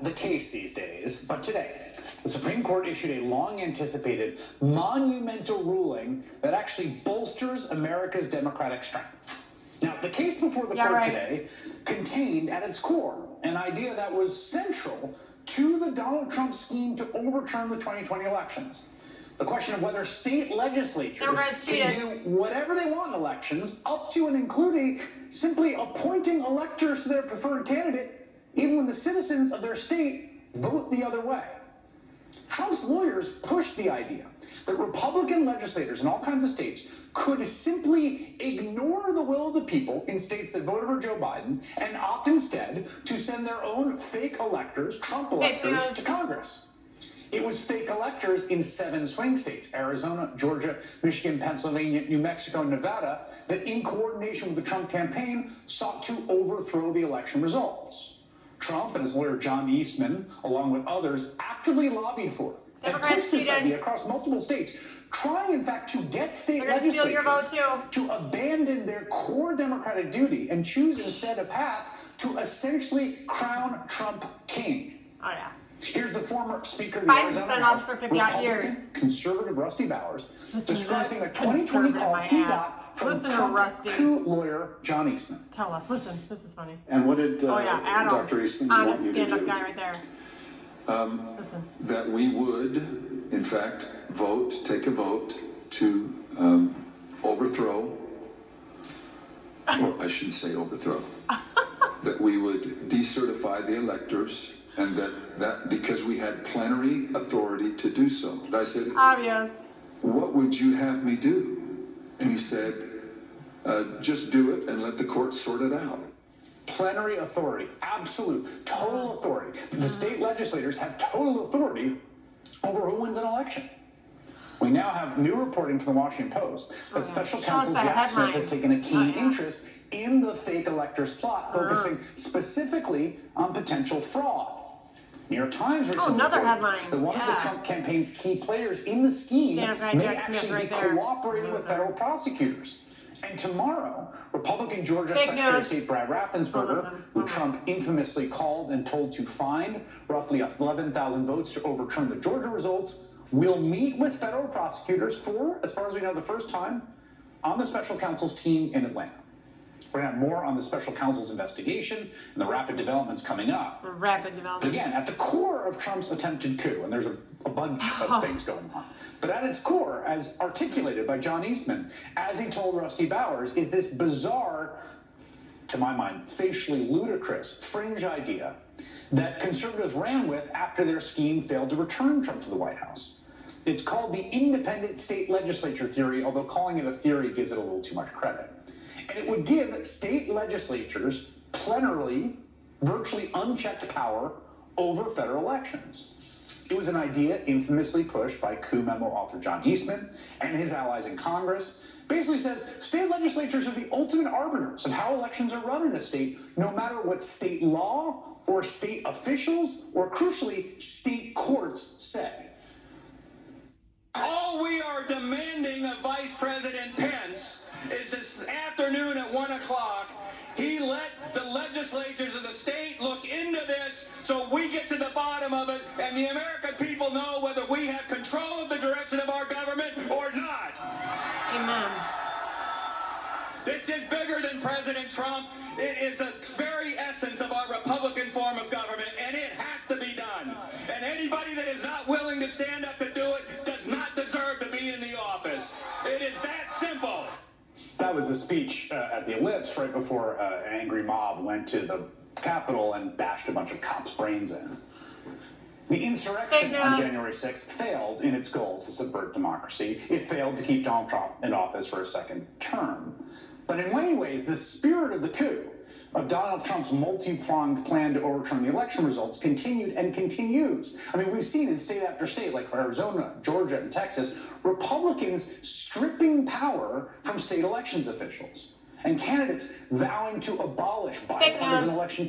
The case these days, but today, the Supreme Court issued a long-anticipated, monumental ruling that actually bolsters America's democratic strength. Now, the case before the court today contained at its core an idea that was central to the Donald Trump scheme to overturn the 2020 elections. The question of whether state legislatures can do whatever they want in elections, up to and including simply appointing electors to their preferred candidate, even when the citizens of their state vote the other way. Trump's lawyers pushed the idea that Republican legislators in all kinds of states could simply ignore the will of the people in states that voted for Joe Biden and opt instead to send their own fake electors, Trump electors, to Congress. It was fake electors in 7 swing states, Arizona, Georgia, Michigan, Pennsylvania, New Mexico, and Nevada, that in coordination with the Trump campaign sought to overthrow the election results. Trump and his lawyer John Eastman, along with others, actively lobbied for it and pushed this idea across multiple states, trying, in fact, to get state legislatures to abandon their core democratic duty and choose instead a path to essentially crown Trump king. Oh, yeah. Here's the former Speaker of the Arizona House, Republican conservative Rusty Bowers, describing a 2020 call he got from Trump coup lawyer John Eastman. Tell us. Listen, this is funny. And what did Dr. Eastman want you to do? Stand-up guy right there. Listen. That we would, in fact, take a vote to overthrow, well, I shouldn't say overthrow, that we would decertify the electors, and that because we had plenary authority to do so. Did I say that? Obvious. What would you have me do? And he said, just do it and let the court sort it out. Plenary authority, absolute, total authority. The state legislators have total authority over who wins an election. We now have new reporting from the Washington Post that special counsel Jack Smith has taken a keen interest in the fake electors plot, focusing specifically on potential fraud. New York Times recently reported that one of the Trump campaign's key players in the scheme may actually be cooperating with federal prosecutors. And tomorrow, Republican Georgia Secretary of State Brad Raffensperger, who Trump infamously called and told to find roughly 11,000 votes to overturn the Georgia results, will meet with federal prosecutors for, as far as we know, the first time on the special counsel's team in Atlanta. We're going to have more on the special counsel's investigation and the rapid developments coming up. But again, at the core of Trump's attempted coup, and there's a bunch of things going on, but at its core, as articulated by John Eastman, as he told Rusty Bowers, is this bizarre, to my mind, facially ludicrous, fringe idea that conservatives ran with after their scheme failed to return Trump to the White House. It's called the independent state legislature theory, although calling it a theory gives it a little too much credit. And it would give state legislatures plenarily, virtually unchecked power over federal elections. It was an idea infamously pushed by coup memo author John Eastman and his allies in Congress. Basically says state legislatures are the ultimate arbiters of how elections are run in a state, no matter what state law or state officials or, crucially, state courts say. All we are demanding of Vice President Pence is this afternoon at 1 o'clock, he let the legislatures of the state look into this so we get to the bottom of it and the American people know whether we have control of the direction of our government or not. Amen. This is bigger than President Trump. It is the very essence of our Republican form of government, and it has to be done. And anybody that is not willing to stand up to do it does not deserve to be in the office. It is that simple. That was a speech at the Ellipse right before an angry mob went to the Capitol and bashed a bunch of cops' brains in. The insurrection on January 6th failed in its goals to subvert democracy. It failed to keep Donald Trump in office for a second term. But in many ways, the spirit of the coup, of Donald Trump's multi-pronged plan to overturn the election results, continued and continues. I mean, we've seen in state after state, like Arizona, Georgia, and Texas, Republicans stripping power from state elections officials and candidates vowing to abolish bipartisan election